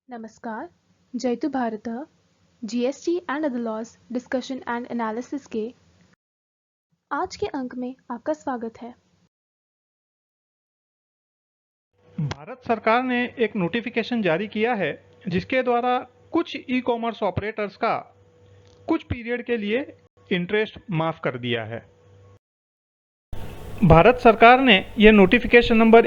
नमस्कार। जयतु भारतः GST and other laws discussion and analysis के आज के अंक में आपका स्वागत है। भारत सरकार ने एक नोटिफिकेशन जारी किया है जिसके द्वारा कुछ ई कॉमर्स ऑपरेटर्स का कुछ पीरियड के लिए इंटरेस्ट माफ कर दिया है। भारत सरकार ने यह नोटिफिकेशन नंबर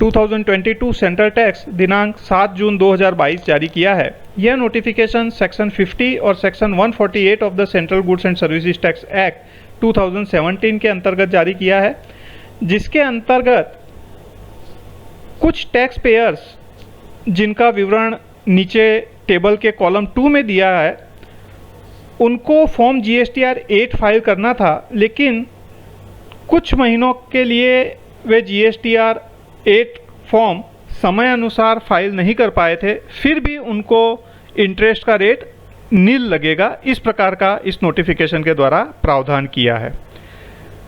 8/2022 सेंट्रल टैक्स दिनांक 7 जून 2022 जारी किया है। यह नोटिफिकेशन सेक्शन 50 और section 148 of the central goods and services tax act 2017 के अंतर्गत जारी किया है, जिसके अंतर्गत कुछ टैक्स पेयर्स जिनका विवरण नीचे टेबल के कॉलम 2 में दिया है, उनको फॉर्म GSTR 8 फाइल करना था, लेकिन कुछ महीनों के लिए वे GSTR 8 फॉर्म समय अनुसार फाइल नहीं कर पाए थे, फिर भी उनको इंटरेस्ट का रेट नील लगेगा। इस प्रकार का इस नोटिफिकेशन के द्वारा प्रावधान किया है।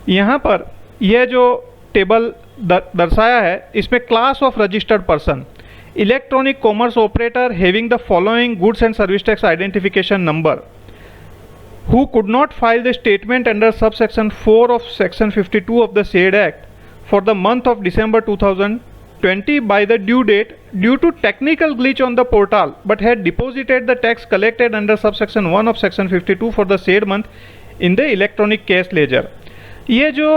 यहाँ पर यह जो टेबल दर्शाया है, इसमें class of registered person electronic commerce operator having the following goods and service tax identification number who could not file the statement under subsection 4 of section 52 of the said act for the month of December 2020 by the due date due to technical glitch on the portal but had deposited the tax collected under subsection 1 of section 52 for the said month in the electronic cash ledger। ये जो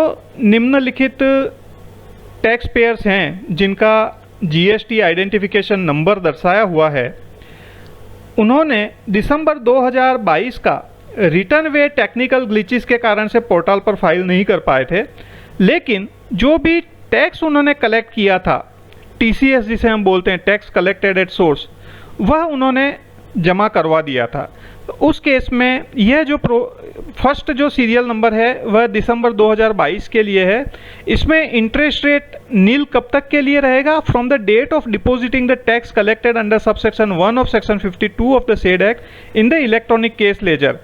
निम्नलिखित tax payers हैं जिनका GST identification number दर्शाया हुआ है, उन्होंने दिसंबर 2022 का रिटर्न वे टेक्निकल ग्लिचेस के कारण से पोर्टल पर फाइल नहीं कर पाए थे, लेकिन जो भी टैक्स उन्होंने कलेक्ट किया था, TCS जिसे हम बोलते हैं टैक्स कलेक्टेड एट सोर्स, वह उन्होंने जमा करवा दिया था। तो उस केस में यह जो फर्स्ट जो सीरियल नंबर है वह दिसंबर 2022 के लिए है। इसमें इंटरेस्ट रेट नील कब तक के लिए रहेगा? From the date of depositing the tax collected under subsection 1 of section 52 of the said act in the electronic cash ledger.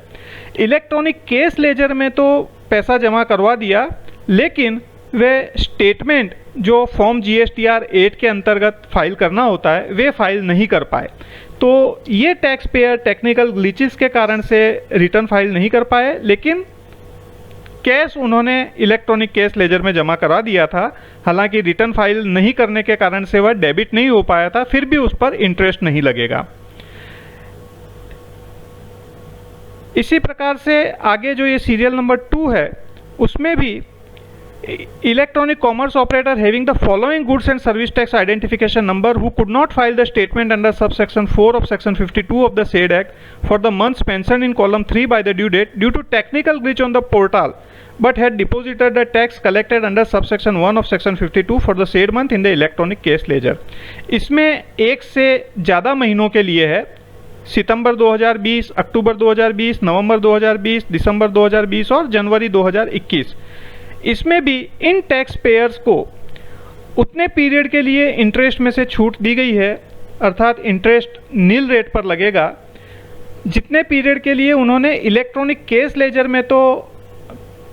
Electronic cash ledger में तो पैसा जमा करवा दिया, लेकिन वे स्टेटमेंट जो फॉर्म GSTR 8 के अंतर्गत फाइल करना होता है, वे फाइल नहीं कर पाए। तो ये टैक्स पेयर टेक्निकल ग्लिचेस के कारण से रिटर्न फाइल नहीं कर पाए, लेकिन कैश उन्होंने इलेक्ट्रॉनिक केस लेजर में जमा करा दिया था। हालांकि रिटर्न फाइल नहीं करने के कारण से वह डेबिट नहीं हो पाया था, फिर भी उस पर इंटरेस्ट नहीं लगेगा। इसी प्रकार से आगे जो ये सीरियल नंबर 2 है, उसमें भी electronic commerce operator having the following goods and service tax identification number who could not file the statement under subsection 4 of section 52 of the said act for the months mentioned in column 3 by the due date due to technical glitch on the portal but had deposited the tax collected under subsection 1 of section 52 for the said month in the electronic cash laser. इसमें एक से ज़्यादा महीनों के लिए है, सितंबर 2020, अक्टूबर 2020, नवंबर 2020, दिसंबर 2020 और जनवरी 2021। इसमें भी इन टैक्स पेयर्स को उतने पीरियड के लिए इंटरेस्ट में से छूट दी गई है, अर्थात इंटरेस्ट नील रेट पर लगेगा, जितने पीरियड के लिए उन्होंने इलेक्ट्रॉनिक केस लेजर में तो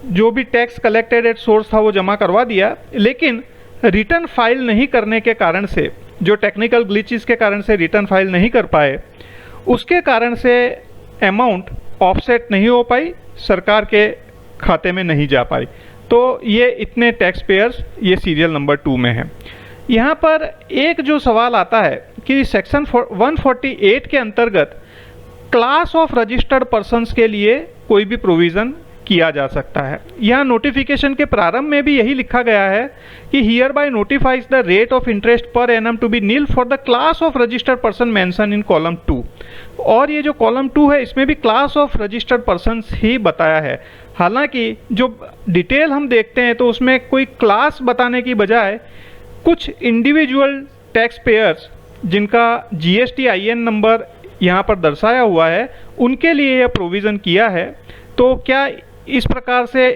जो भी टैक्स कलेक्टेड एट सोर्स था वो जमा करवा दिया, लेकिन रिटर्न फाइल नहीं करने के कारण से, जो टेक्निकल ग्लिचेस के कारण से रिटर्न फाइल नहीं कर पाए, उसके कारण से अमाउंट ऑफसेट नहीं हो पाई, सरकार के खाते में नहीं जा पाई। तो ये इतने टैक्स पेयर्स ये सीरियल नंबर 2 में हैं। यहाँ पर एक जो सवाल आता है कि सेक्शन 148 के अंतर्गत क्लास ऑफ रजिस्टर्ड पर्सन्स के लिए कोई भी प्रोविज़न किया जा सकता है। यहाँ नोटिफिकेशन के प्रारंभ में भी यही लिखा गया है कि hereby notifies the rate of interest per annum to be nil for the class of registered person mention in column 2। और ये जो कॉलम 2 है, इसमें भी क्लास ऑफ रजिस्टर्ड पर्सन्स ही बताया है। हालांकि जो डिटेल हम देखते हैं तो उसमें कोई क्लास बताने की बजाय कुछ इंडिविजुअल टैक्स पेयर्स जिनका GST IN नंबर यहाँ पर दर्शाया हुआ है, उनके लिए यह प्रोविज़न किया है। तो क्या इस प्रकार से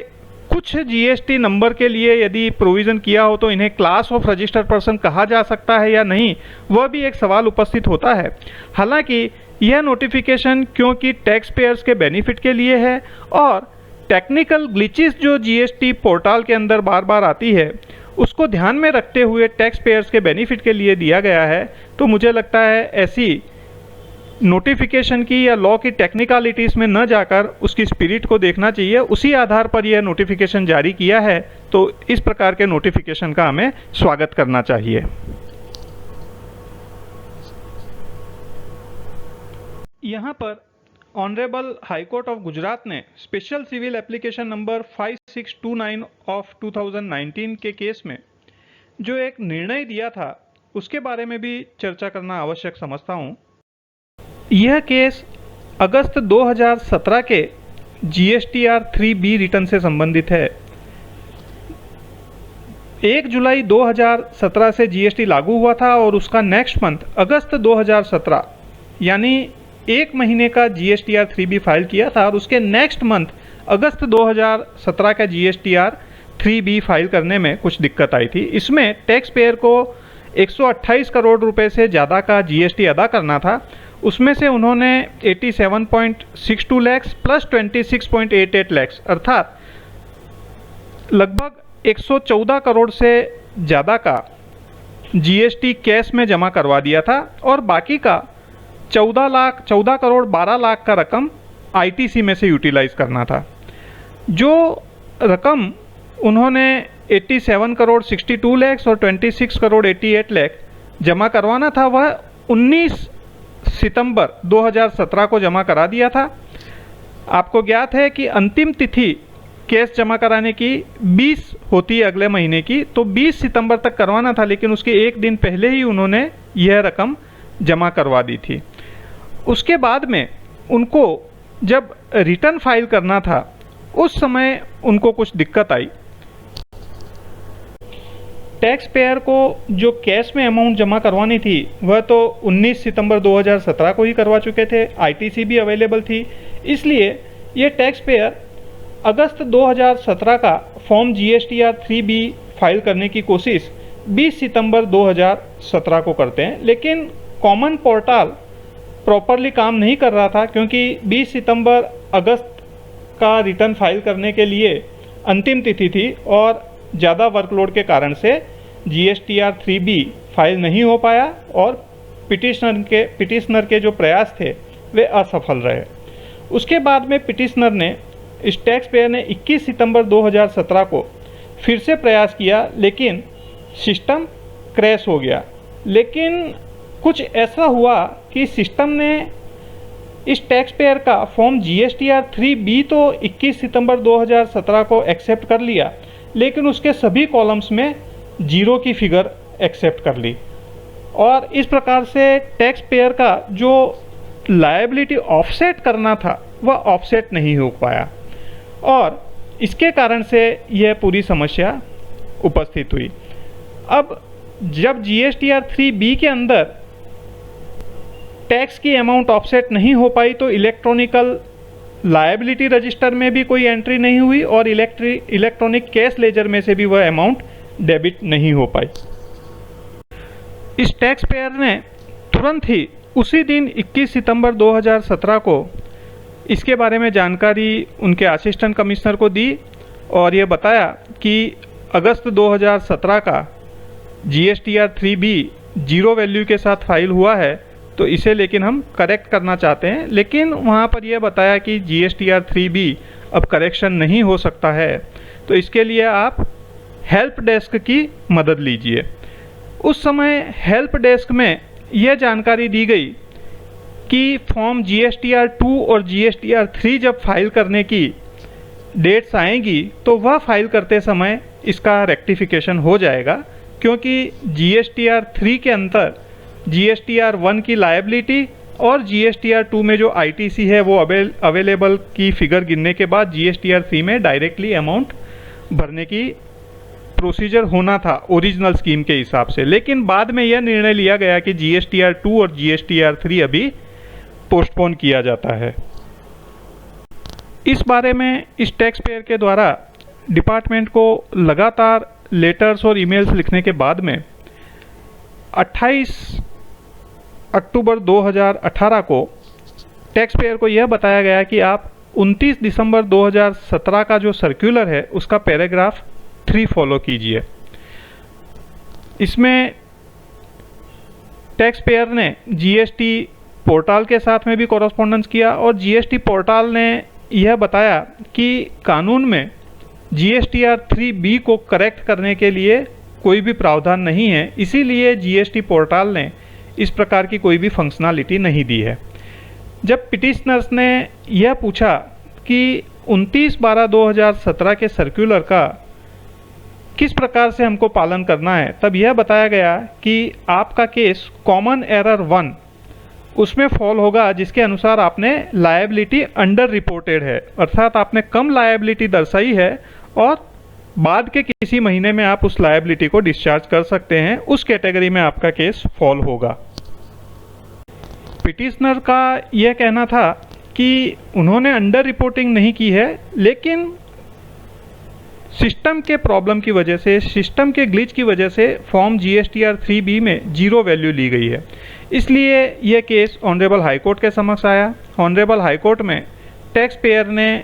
कुछ GST नंबर के लिए यदि प्रोविज़न किया हो तो इन्हें क्लास ऑफ रजिस्टर्ड पर्सन कहा जा सकता है या नहीं, वह भी एक सवाल उपस्थित होता है। हालांकि यह नोटिफिकेशन क्योंकि टैक्स पेयर्स के बेनिफिट के लिए है और टेक्निकल ग्लिचेस जो GST पोर्टल के अंदर बार बार आती है, उसको ध्यान में रखते हुए टैक्स पेयर्स के बेनिफिट के लिए दिया गया है, तो मुझे लगता है ऐसी नोटिफिकेशन की या लॉ की टेक्निकलिटीज़ में न जाकर उसकी स्पिरिट को देखना चाहिए। उसी आधार पर यह नोटिफिकेशन जारी किया है, तो इस प्रकार के नोटिफिकेशन का हमें स्वागत करना चाहिए। यहाँ पर honourable high court of Gujarat ने special civil application number 5629 of 2019 के केस में जो एक निर्णय दिया था उसके बारे में भी चर्चा करना आवश्यक समझता हूँ। यह केस अगस्त 2017 के GSTR 3B रिटर्न से संबंधित है। 1 जुलाई 2017 से GST लागू हुआ था और उसका नेक्स्ट मंथ अगस्त 2017 यानी एक महीने का GSTR 3B फाइल किया था और उसके नेक्स्ट मंथ अगस्त 2017 का GSTR 3B फाइल करने में कुछ दिक्कत आई थी। इसमें टैक्स पेयर को 128 करोड़ रुपए से ज़्यादा का GST अदा करना था। उसमें से उन्होंने 87.62 लाख प्लस 26.88 लाख अर्थात लगभग 114 करोड़ से ज़्यादा का GST कैश में जमा करवा दिया था और बाकी का 14 करोड़ 12 लाख का रकम ITC में से यूटिलाइज करना था। जो रकम उन्होंने 87 करोड़ 62 लाख और 26 करोड़ 88 लाख जमा करवाना था वह 19 सितंबर 2017 को जमा करा दिया था। आपको ज्ञात है कि अंतिम तिथि कैश जमा कराने की 20 होती है अगले महीने की, तो 20 सितंबर तक करवाना था, लेकिन उसके एक दिन पहले ही उन्होंने यह रकम जमा करवा दी थी। उसके बाद में उनको जब रिटर्न फाइल करना था उस समय उनको कुछ दिक्कत आई। टैक्स पेयर को जो कैश में अमाउंट जमा करवानी थी वह तो 19 सितंबर 2017 को ही करवा चुके थे, ITC भी अवेलेबल थी, इसलिए ये टैक्स पेयर अगस्त 2017 का फॉर्म GSTR 3B फाइल करने की कोशिश 20 सितंबर 2017 को करते हैं। लेकिन कॉमन पोर्टल प्रॉपरली काम नहीं कर रहा था क्योंकि 20 सितंबर अगस्त का रिटर्न फाइल करने के लिए अंतिम तिथि थी और ज़्यादा वर्कलोड के कारण से GSTR 3B फाइल नहीं हो पाया और पिटिशनर के जो प्रयास थे वे असफल रहे। उसके बाद में पिटिशनर ने इस टैक्स पेयर ने 21 सितंबर 2017 को फिर से प्रयास किया, लेकिन सिस्टम क्रैश हो गया। लेकिन कुछ ऐसा हुआ कि सिस्टम ने इस टैक्स पेयर का फॉर्म GSTR 3B तो 21 सितंबर 2017 को एक्सेप्ट कर लिया, लेकिन उसके सभी कॉलम्स में जीरो की फिगर एक्सेप्ट कर ली और इस प्रकार से टैक्स पेयर का जो लायबिलिटी ऑफसेट करना था वह ऑफसेट नहीं हो पाया और इसके कारण से यह पूरी समस्या उपस्थित हुई। अब जब GSTR 3B के अंदर टैक्स की अमाउंट ऑफसेट नहीं हो पाई तो इलेक्ट्रॉनिकल लायबिलिटी रजिस्टर में भी कोई एंट्री नहीं हुई और इलेक्ट्रॉनिक कैश लेजर में से भी वह अमाउंट डेबिट नहीं हो पाई। इस टैक्स पेयर ने तुरंत ही उसी दिन 21 सितंबर 2017 को इसके बारे में जानकारी उनके असिस्टेंट कमिश्नर को दी और ये बताया कि अगस्त 2017 का GSTR 3B जीरो वैल्यू के साथ फाइल हुआ है, तो इसे लेकिन हम करेक्ट करना चाहते हैं। लेकिन वहाँ पर यह बताया कि GSTR 3B अब करेक्शन नहीं हो सकता है, तो इसके लिए आप हेल्प डेस्क की मदद लीजिए। उस समय हेल्प डेस्क में यह जानकारी दी गई कि फॉर्म GSTR 2 और GSTR 3 जब फाइल करने की डेट्स आएंगी तो वह फाइल करते समय इसका रेक्टिफिकेशन हो जाएगा, क्योंकि GSTR 3 के अंदर GSTR 1 की लायबिलिटी और GSTR 2 में जो ITC है वो अवेलेबल की फिगर गिनने के बाद GSTR 3 में डायरेक्टली अमाउंट भरने की प्रोसीजर होना था ओरिजिनल स्कीम के हिसाब से। लेकिन बाद में यह निर्णय लिया गया कि GSTR 2 और GSTR 3 अभी पोस्टपोन किया जाता है। इस बारे में इस टैक्स पेयर के द्वारा डिपार्टमेंट को लगातार लेटर्स और ईमेल्स लिखने के बाद में 28 अक्टूबर 2018 को टैक्स पेयर को यह बताया गया कि आप 29 दिसंबर 2017 का जो सर्कुलर है उसका पैराग्राफ 3 फॉलो कीजिए। इसमें टैक्स पेयर ने जीएसटी पोर्टल के साथ में भी कॉरस्पॉन्डेंस किया और जीएसटी पोर्टल ने यह बताया कि कानून में जीएसटीआर 3B को करेक्ट करने के लिए कोई भी प्रावधान नहीं है, इसीलिए जीएसटी पोर्टल ने इस प्रकार की कोई भी फंक्शनलिटी नहीं दी है। जब पिटिशनर्स ने यह पूछा कि 29/12/2017 के सर्कुलर का किस प्रकार से हमको पालन करना है, तब यह बताया गया कि आपका केस कॉमन एरर 1 उसमें फॉल होगा, जिसके अनुसार आपने लायबिलिटी अंडर रिपोर्टेड है, अर्थात आपने कम लायबिलिटी दर्शाई है और बाद के किसी महीने में आप उस लायबिलिटी को डिस्चार्ज कर सकते हैं, उस कैटेगरी में आपका केस फॉल होगा। पिटिशनर का यह कहना था कि उन्होंने अंडर रिपोर्टिंग नहीं की है, लेकिन सिस्टम के प्रॉब्लम की वजह से, सिस्टम के ग्लिच की वजह से फॉर्म जीएसटीआर 3B में 0 वैल्यू ली गई है। इसलिए यह केस ऑनरेबल हाई कोर्ट के समक्ष आया। ऑनरेबल हाई कोर्ट में टैक्स पेयर ने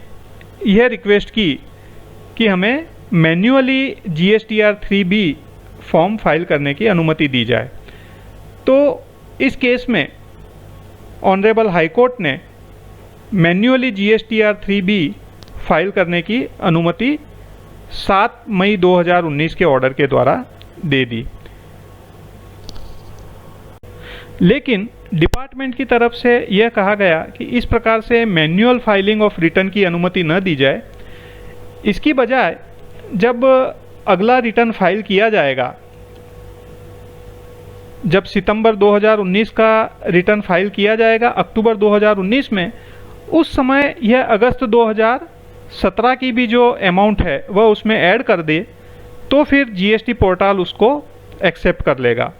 यह रिक्वेस्ट की कि हमें manually GSTR 3B form file करने की अनुमति दी जाए। तो इस केस में ऑनरेबल हाई कोर्ट ने मैन्युअली जीएसटीआर 3B फाइल करने की अनुमति 7 मई 2019 के ऑर्डर के द्वारा दे दी। लेकिन डिपार्टमेंट की तरफ से यह कहा गया कि इस प्रकार से मैन्युअल फाइलिंग ऑफ रिटर्न की अनुमति न दी जाए। इसकी बजाय जब अगला रिटर्न फाइल किया जाएगा, जब सितंबर 2019 का रिटर्न फाइल किया जाएगा अक्टूबर 2019 में, उस समय यह अगस्त 2017 की भी जो अमाउंट है वह उसमें ऐड कर दे, तो फिर जीएसटी पोर्टल उसको एक्सेप्ट कर लेगा।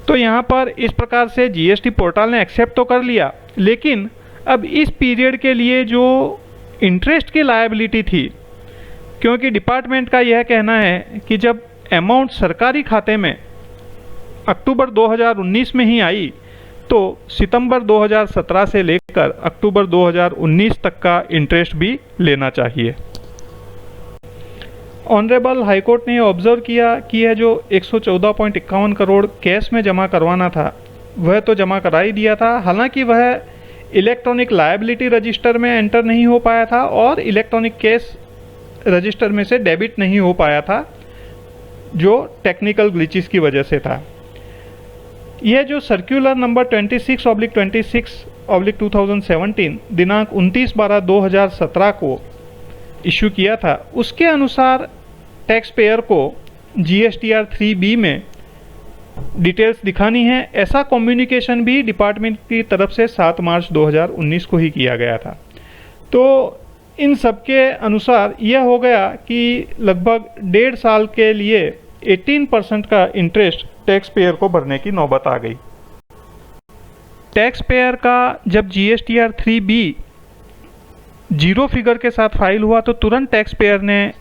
तो यहाँ पर इस प्रकार से जीएसटी पोर्टल ने एक्सेप्ट तो कर लिया, लेकिन अब इस पीरियड के लिए जो इंटरेस्ट की लायबिलिटी थी, क्योंकि डिपार्टमेंट का यह कहना है कि जब अमाउंट सरकारी खाते में अक्टूबर 2019 में ही आई, तो सितंबर 2017 से लेकर अक्टूबर 2019 तक का इंटरेस्ट भी लेना चाहिए। ऑनरेबल हाई कोर्ट ने ऑब्जर्व किया कि यह जो 114.51 करोड़ कैश में जमा करवाना था वह तो जमा करा ही दिया था, हालांकि वह इलेक्ट्रॉनिक लायबिलिटी रजिस्टर में एंटर नहीं हो पाया था और इलेक्ट्रॉनिक कैश रजिस्टर में से डेबिट नहीं हो पाया था, जो टेक्निकल ग्लिचेस की वजह से था। यह जो सर्कुलर नंबर 26/26/2017 दिनांक 29/12/2017 को इशू किया था, उसके अनुसार टैक्स पेयर को जीएसटीआर 3B में डिटेल्स दिखानी है। ऐसा कम्युनिकेशन भी डिपार्टमेंट की तरफ से 7 मार्च 2019 को ही किया गया था। तो इन सब के अनुसार यह हो गया कि लगभग 1.5 साल के लिए 18% का इंटरेस्ट टैक्स पेयर को भरने की नौबत आ गई। टैक्स पेयर का जब जीएसटीआर 3B 0 फिगर के साथ फाइल हुआ तो तुरंत टैक्स पेयर ने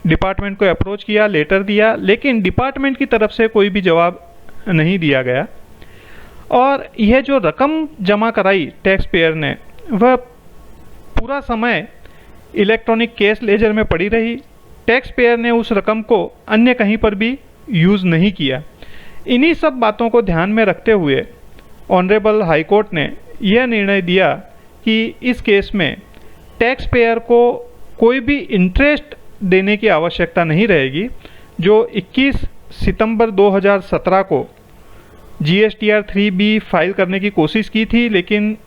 डिपार्टमेंट को अप्रोच किया, लेटर दिया, लेकिन डिपार्टमेंट की तरफ से कोई भी जवाब नहीं दिया गया। और यह जो रकम जमा कराई टैक्स पेयर ने, वह पूरा समय इलेक्ट्रॉनिक कैश लेजर में पड़ी रही। टैक्स पेयर ने उस रकम को अन्य कहीं पर भी यूज़ नहीं किया। इन्हीं सब बातों को ध्यान में रखते हुए ऑनरेबल हाई कोर्ट ने यह निर्णय दिया कि इस केस में टैक्स पेयर को कोई भी इंटरेस्ट देने की आवश्यकता नहीं रहेगी। जो 21 सितंबर 2017 को जीएसटीआर 3B फाइल करने की कोशिश की थी, लेकिन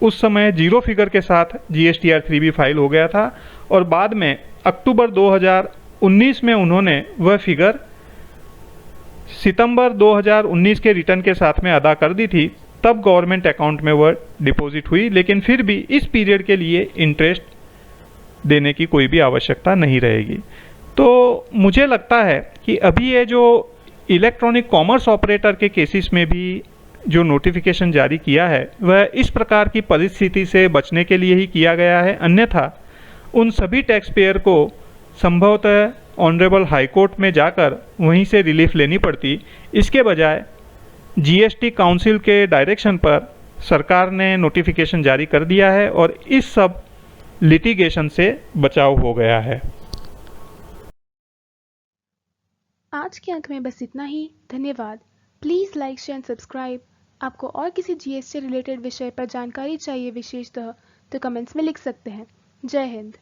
उस समय 0 फिगर के साथ जीएसटीआर 3B फाइल हो गया था और बाद में अक्टूबर 2019 में उन्होंने वह फिगर सितंबर 2019 के रिटर्न के साथ में अदा कर दी थी, तब गवर्नमेंट अकाउंट में वह डिपॉजिट हुई। लेकिन फिर भी इस पीरियड के लिए इंटरेस्ट देने की कोई भी आवश्यकता नहीं रहेगी। तो मुझे लगता है कि अभी ये जो इलेक्ट्रॉनिक कॉमर्स ऑपरेटर के केसेस में भी जो नोटिफिकेशन जारी किया है वह इस प्रकार की परिस्थिति से बचने के लिए ही किया गया है, अन्यथा उन सभी टैक्स पेयर को संभवतः ऑनरेबल हाई कोर्ट में जाकर वहीं से रिलीफ लेनी पड़ती। इसके बजाय जीएसटी काउंसिल के डायरेक्शन पर सरकार ने नोटिफिकेशन जारी कर दिया है और इस सब लिटिगेशन से बचाव हो गया है। आज के अंक में बस इतना ही। धन्यवाद। Please like share and subscribe. आपको और किसी जीएसटी रिलेटेड विषय पर जानकारी चाहिए विशेषतः तो कमेंट्स में लिख सकते हैं। जय हिंद।